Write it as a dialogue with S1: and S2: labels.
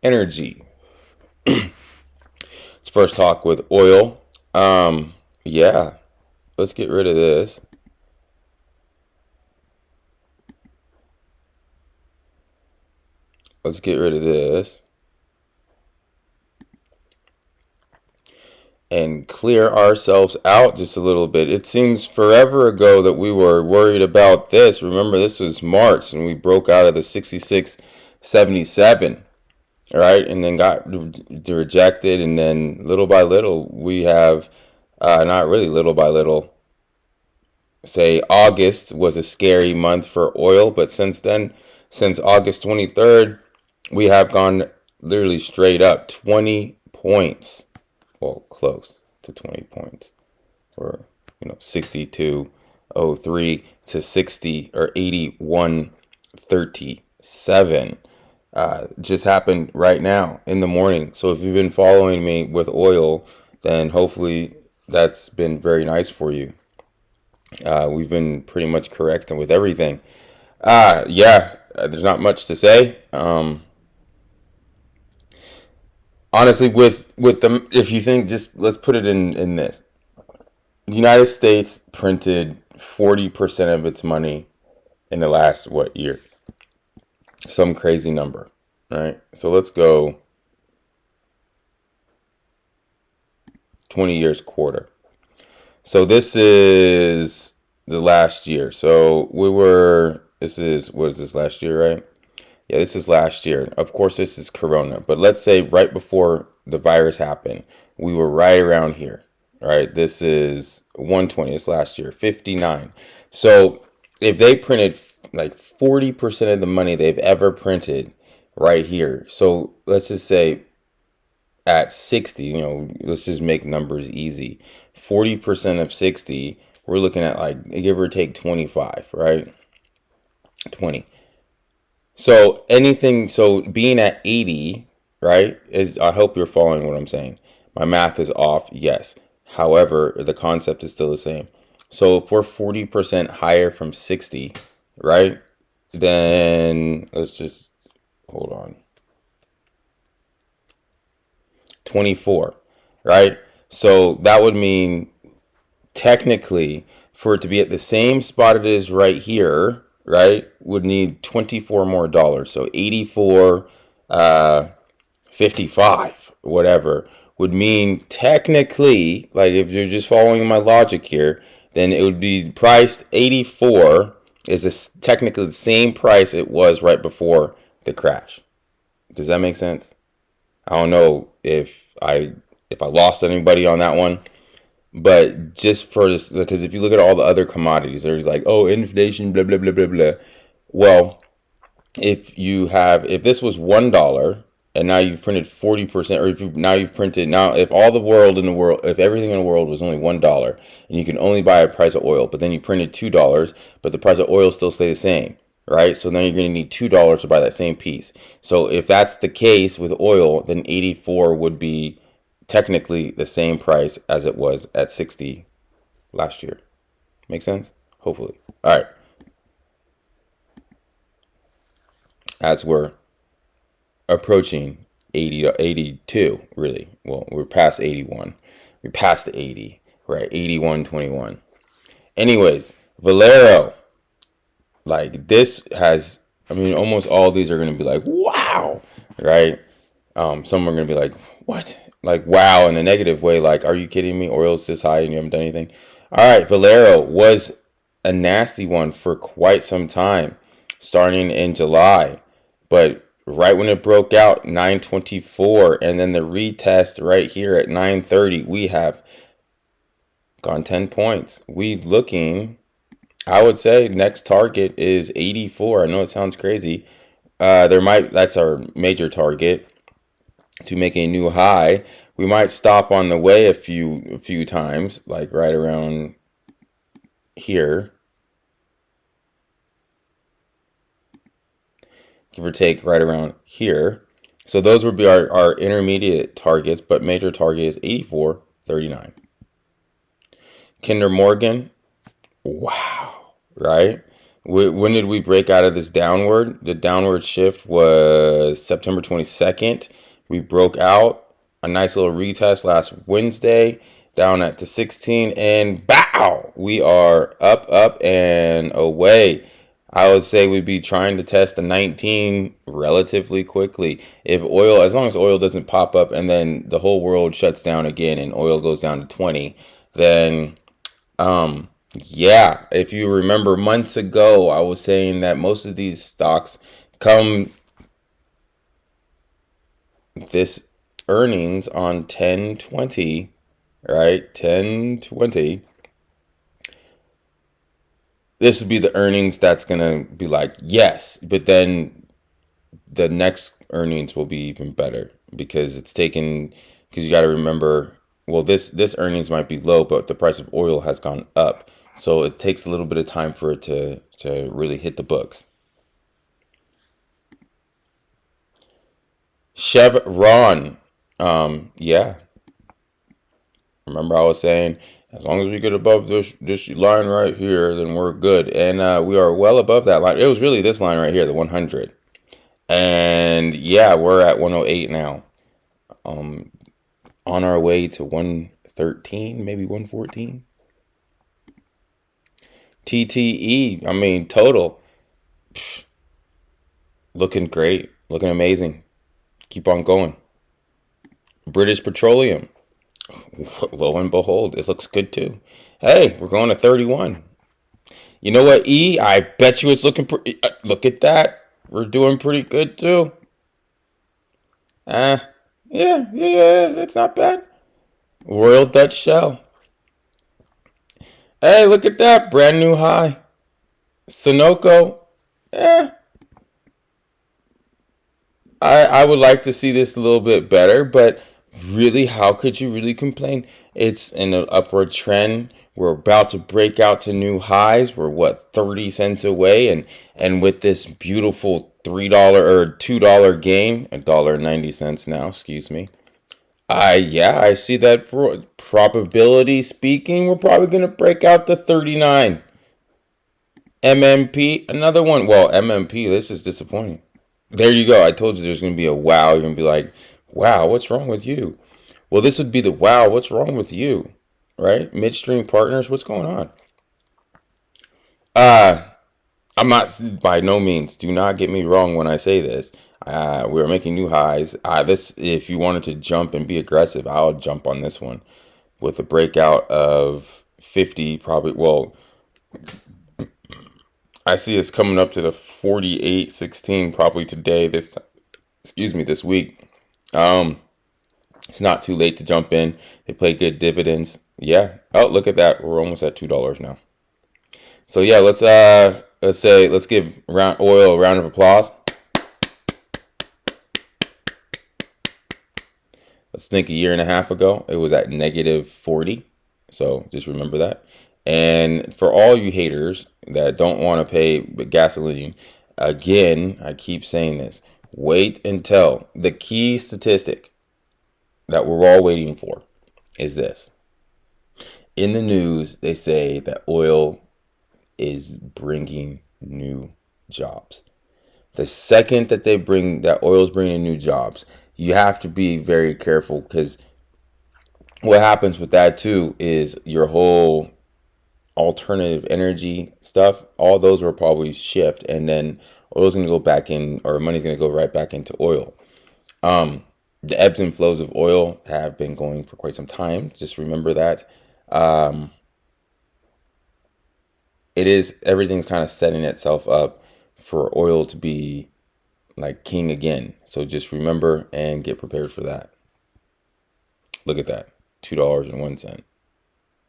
S1: energy. Let's first talk with oil. Yeah, let's get rid of this. Let's get rid of this and clear ourselves out just a little bit. It seems forever ago that we were worried about this. Remember, this was March and we broke out of the 66.77, right? And then got rejected. And then little by little, we have, not really little by little, say August was a scary month for oil. But since then, since August 23rd, we have gone literally straight up 20 points. Well, close to 20 points, or 62.03 to 60 or 81.37. Just happened right now in the morning. So if you've been following me with oil, then hopefully that's been very nice for you. We've been pretty much correct with everything. Yeah, there's not much to say. Honestly, with them, if you think, just let's put it in this. The United States printed 40% of its money in the last, what, year? Some crazy number, right? So let's go 20 years quarter. So this is the last year. So this is, what is this, last year, right? Yeah, this is last year. Of course, this is Corona. But let's say right before the virus happened, we were right around here, right? This is 120. It's last year, 59. So if they printed like 40% of the money they've ever printed right here. So let's just say at 60, let's just make numbers easy. 40% of 60, we're looking at like give or take 25, right? 20. So being at 80, right, I hope you're following what I'm saying. My math is off, yes. However, the concept is still the same. So if we're 40% higher from 60, right, then let's just, hold on. 24, right? So that would mean technically for it to be at the same spot it is right here, right, would need 24 more dollars. So 84, 55, whatever, would mean technically, like if you're just following my logic here, then it would be priced 84 is technically the same price it was right before the crash. Does that make sense? I don't know if I lost anybody on that one. But just for this, because if you look at all the other commodities, there's like, oh, inflation, blah, blah, blah, blah, blah. Well, if this was $1 and now you've printed 40%, or if everything in the world was only $1 and you can only buy a price of oil, but then you printed $2, but the price of oil still stay the same, right? So then you're going to need $2 to buy that same piece. So if that's the case with oil, then 84 would be technically the same price as it was at 60 last year. Make sense? Hopefully. All right. As we're approaching 80 to 82, really. Well, we're past 81. We're past the 80, right? 81.21. Anyways, Valero. Like this has, almost all these are going to be like, wow, right? Some are going to be like, what? Like, wow, in a negative way. Like, are you kidding me? Oil's this high and you haven't done anything. All right, Valero was a nasty one for quite some time, starting in July. But right when it broke out, 924, and then the retest right here at 930, we have gone 10 points. I would say next target is 84. I know it sounds crazy. That's our major target to make a new high. We might stop on the way a few times, like right around here, give or take right around here. So those would be our intermediate targets, but major target is 84.39. Kinder Morgan, wow, right? When did we break out of this downward? The downward shift was September 22nd. We broke out a nice little retest last Wednesday down at the 16, and bow! We are up, and away. I would say we'd be trying to test the 19 relatively quickly. If oil, as long as oil doesn't pop up and then the whole world shuts down again and oil goes down to 20, then yeah, if you remember months ago, I was saying that most of these stocks come this earnings on 10/20, right? 10/20. This would be the earnings that's going to be like, yes, but then the next earnings will be even better because because you got to remember, well, this earnings might be low, but the price of oil has gone up. So it takes a little bit of time for it to really hit the books. Chevron. Yeah. Remember I was saying, as long as we get above this line right here, then we're good. And we are well above that line. It was really this line right here, the 100. And yeah, we're at 108 now. On our way to 113, maybe 114. TTE, I mean, total. Pff, looking great. Looking amazing. Keep on going. British Petroleum. Lo and behold, it looks good too. Hey, we're going to 31. You know what, E? I bet you it's looking pretty. Look at that. We're doing pretty good too. Yeah, it's not bad. Royal Dutch Shell. Hey, look at that. Brand new high. Sunoco. Eh, I would like to see this a little bit better, but really, how could you really complain? It's in an upward trend. We're about to break out to new highs. We're what, 30 cents away, and with this beautiful $3 or $2 gain, $1.90 now, excuse me. I see that probability speaking, we're probably gonna break out the 39. MMP, another one. Well, MMP, this is disappointing. There you go. I told you there's going to be a wow. You're going to be like, wow, what's wrong with you? Well, this would be the wow, what's wrong with you? Right? Midstream partners, what's going on? Uh, I'm not, by no means, do not get me wrong when I say this. We are making new highs. This, if you wanted to jump and be aggressive, I'll jump on this one with a breakout of 50, probably. Well, I see us coming up to the 48.16 probably today. This week. Um, it's not too late to jump in. They pay good dividends. Yeah. Oh, look at that. We're almost at $2 now. So yeah, let's give oil a round of applause. Let's think a year and a half ago, it was at negative 40. So just remember that. And for all you haters that don't want to pay gasoline, again, I keep saying this. Wait until the key statistic that we're all waiting for is this. In the news, they say that oil is bringing new jobs. The second that oil is bringing new jobs, you have to be very careful, because what happens with that too is your whole alternative energy stuff, all those will probably shift, and then oil's going to go back in, or money's going to go right back into oil. The ebbs and flows of oil have been going for quite some time. Just remember that. Everything's kind of setting itself up for oil to be like king again. So just remember and get prepared for that. Look at that, $2.01.